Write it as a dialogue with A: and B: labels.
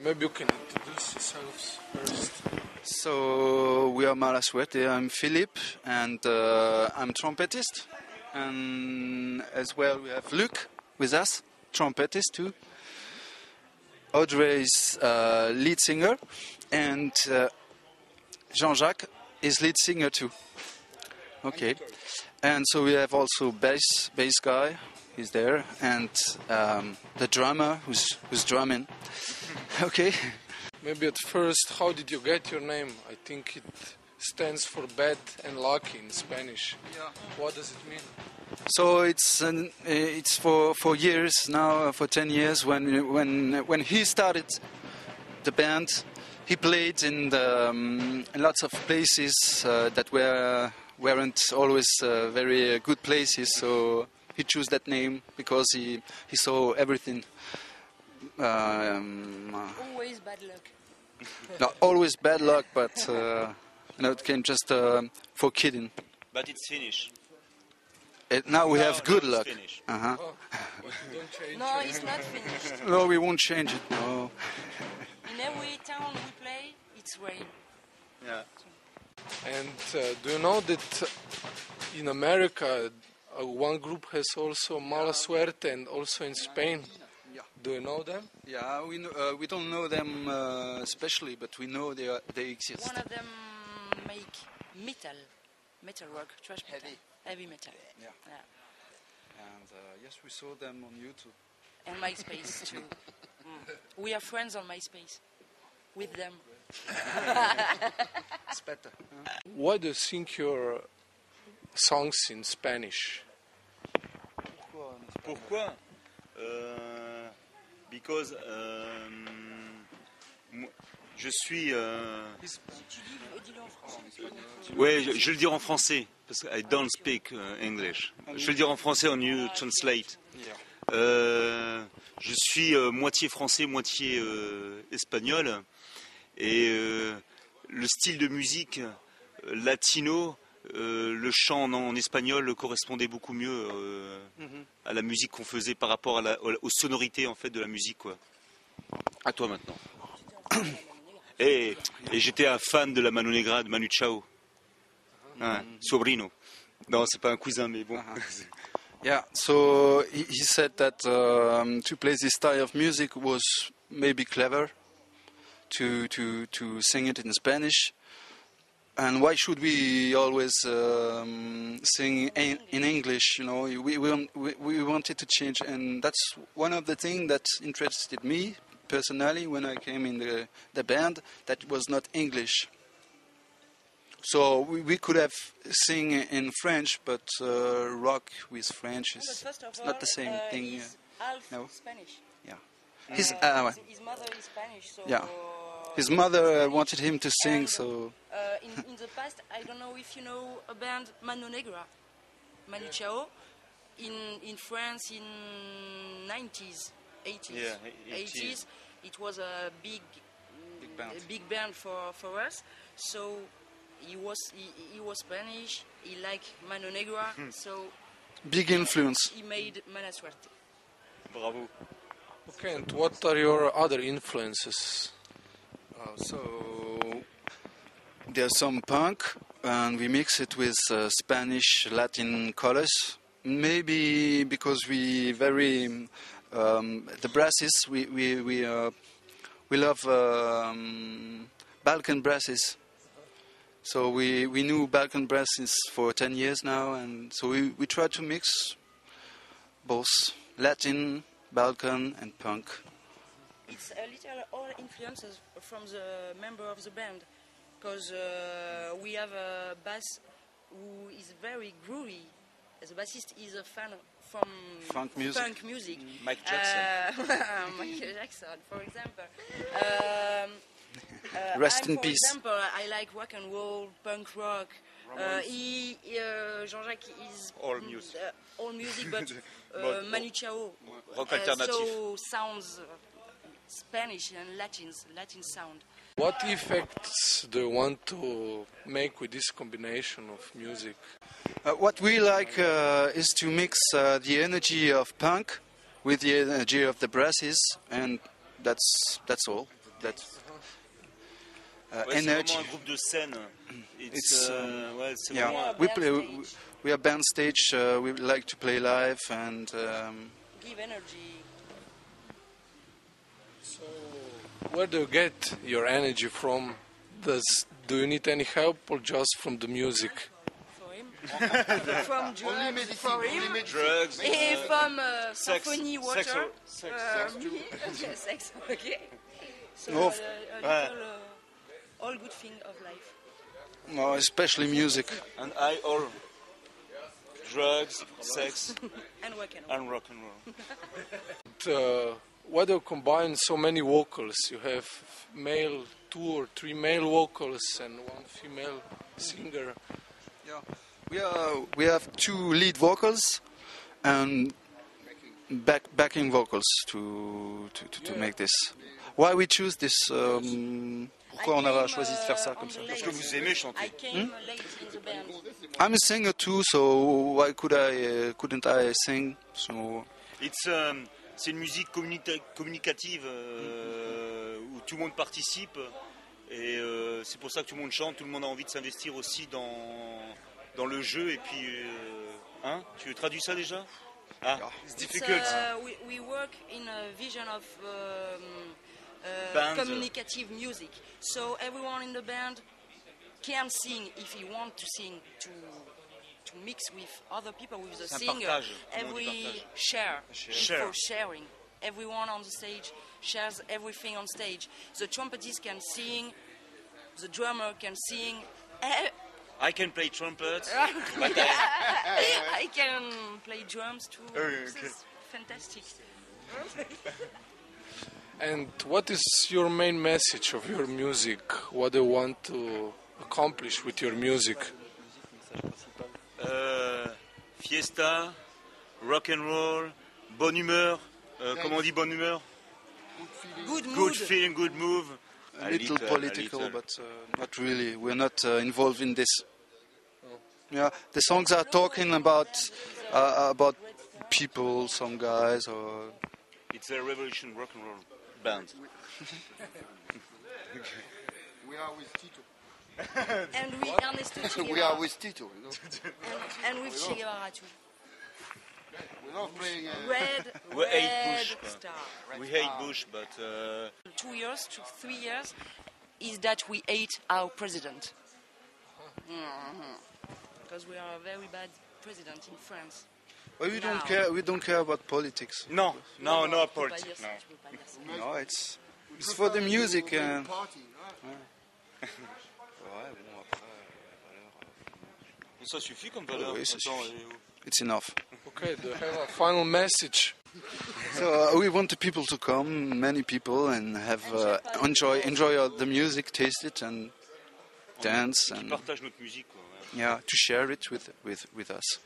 A: Maybe you can introduce yourselves first.
B: So we are Mala Suerte. I'm Philip, and I'm trumpetist. And as well, we have Luc with us, trumpetist too. Odru is lead singer, and Jean-Jacques is lead singer too. Okay, and so we have also bass guy. He's there, and the drummer who's drumming. Okay.
A: Maybe at first, how did you get your name? I think it stands for bad and lucky in Spanish.
B: Yeah.
A: What does it mean?
B: So it's for years now, for 10 years. When he started the band, he played in lots of places that weren't always very good places. So he chose that name because he saw everything.
C: Always bad luck.
B: Not always bad luck, but it came just for kidding.
D: But it's finished.
B: Now we have good luck.
A: Oh, but you don't change
C: No,
A: your
C: it's
A: name.
C: not finished.
B: No, we won't change it. No.
C: In every town we play, it's rain.
D: Yeah.
A: And do you know that in America, one group has also Mala Suerte, and also in Spain?
B: Yeah.
A: Do you know them?
B: Yeah, we don't know them especially, but we know they exist.
C: One of them make metal rock, thrash metal, heavy metal.
B: Yeah. And yes, we saw them on YouTube.
C: And MySpace too. We are friends on MySpace with them.
B: It's better.
A: Why do you think your songs in Spanish?
D: Pourquoi? Because je suis.
C: Dis-le en français.
D: Ouais, je le dire en français parce que I don't speak English. Je vais le dire en français on you translate. Je suis moitié français, moitié espagnol, et le style de musique latino, le chant en espagnol correspondait beaucoup mieux à la musique qu'on faisait par rapport aux sonorités en fait de la musique, quoi. À toi maintenant. Et j'étais un fan de la Mano Negra de Manu Chao. Sobrino. Non, c'est pas un cousin, mais bon.
B: Yeah, so he said that to play this style of music was maybe clever, to sing it in Spanish. And why should we always sing in English? You know, we wanted to change, and that's one of the things that interested me personally when I came in the band. That was not English. So we could have sing in French, but rock with French is it's not the same thing.
C: He's half
B: No.
C: Spanish.
B: Yeah, his
C: His mother is Spanish, so.
B: Yeah. His mother wanted him to sing,
C: And,
B: so
C: in the past, I don't know if you know a band Mano Negra, Manu Chao, in France in 90s, 80s.
D: Yeah,
C: 80s. It was a big band for us. So he was Spanish. He liked Mano Negra, so
B: big influence.
C: he made Mala Suerte.
D: Bravo.
A: Okay, and what are your other influences?
B: So there's some punk, and we mix it with Spanish, Latin colors. Maybe because we very the brasses. We love Balkan brasses. So we knew Balkan brasses for 10 years now, and so we try to mix both Latin, Balkan, and punk.
C: It's a little all influences from the member of the band, because we have a bass who is very groovy. The bassist is a fan from
B: Funk music.
D: Mike Jackson.
C: Michael Jackson, for example.
B: Rest in
C: for
B: peace.
C: example, I like rock and roll, punk rock. Jean-Jacques is
D: All music.
C: All music, but Manu Chao
D: Rock alternative.
C: so sounds Spanish and Latin sound.
A: What effects do you want to make with this combination of music?
B: What we like is to mix the energy of punk with the energy of the brasses, and that's all. that
D: Ouais, c'est
B: energy.
D: vraiment un groupe de scène.
B: It's,
D: Ouais, c'est
B: Yeah,
D: vraiment
B: we play. We are band stage. We like to play live, and
C: Give energy.
A: So, where do you get your energy from? Do you need any help or just from the music?
C: For him. From drugs for him.
D: drugs,
C: Et from
D: sex,
C: symphony water.
D: sex,
C: Me. Yeah, sex, okay. So
B: Oh,
C: a little, all good thing of life.
B: no, especially music.
D: and I all drugs, sex,
C: And rock and roll.
D: and rock and roll.
A: Why do you combine so many vocals? You have 2 or 3 male vocals and 1 female singer.
B: Yeah, we have 2 lead vocals and backing vocals to make this. Why we choose this? Pourquoi on a choisi de faire ça comme ça?
D: Parce que vous aimez chanter.
C: I came late in the band.
B: I'm a singer too, so why couldn't I sing? So
D: C'est une musique communicative où tout le monde participe et c'est pour ça que tout le monde chante, tout le monde a envie de s'investir aussi dans le jeu et puis hein, tu traduis ça déjà? Ah, it's difficult.
C: We work in a vision of
D: Band.
C: communicative music. So everyone in the band can sing if he wants to sing, to mix with other people, with the
D: C'est un
C: singer.
D: partage, tout le monde dit
C: Every
D: partage.
C: share,
D: Share.
C: for sharing. Everyone on the stage shares everything on stage. The trumpetist can sing, the drummer can sing.
D: I can play trumpet.
C: I can play drums too.
D: Okay.
C: This is fantastic.
A: And what is your main message of your music? What do you want to accomplish with your music?
D: Fiesta, rock and roll, bonne humeur. Comment on dit bonne humeur?
C: Good mood.
D: Good feeling, good move.
B: a little political, but not really. We're not involved in this. Yeah, the songs are talking about people, some guys, or
D: It's a revolution rock and roll band.
E: We are with Tito.
C: And we understood Che
E: We
C: Guevara.
E: are with Tito. You know?
C: And with Che Guevara too.
E: We love playing.
C: Red,
D: We hate Bush.
C: star.
D: We hate Bush, but
C: 2 years to 3 years is that we hate our president. Because we are a very bad president in France.
B: well, we don't
C: Now.
B: care. We don't care about politics.
D: no,
C: Tu peux pas
D: politics.
C: dire ça,
D: No.
C: tu peux pas dire ça.
B: No, it's for the music.
E: Party.
D: Ça suffit comme valeur.
B: Oui, ça
D: Attends,
B: suffit. It's enough.
A: Okay, do you have a final message?
B: So we want the people to come, many people, and have enjoy the music, taste it, and dance, and
D: partage notre musique. Quoi, ouais.
B: yeah, to share it with us.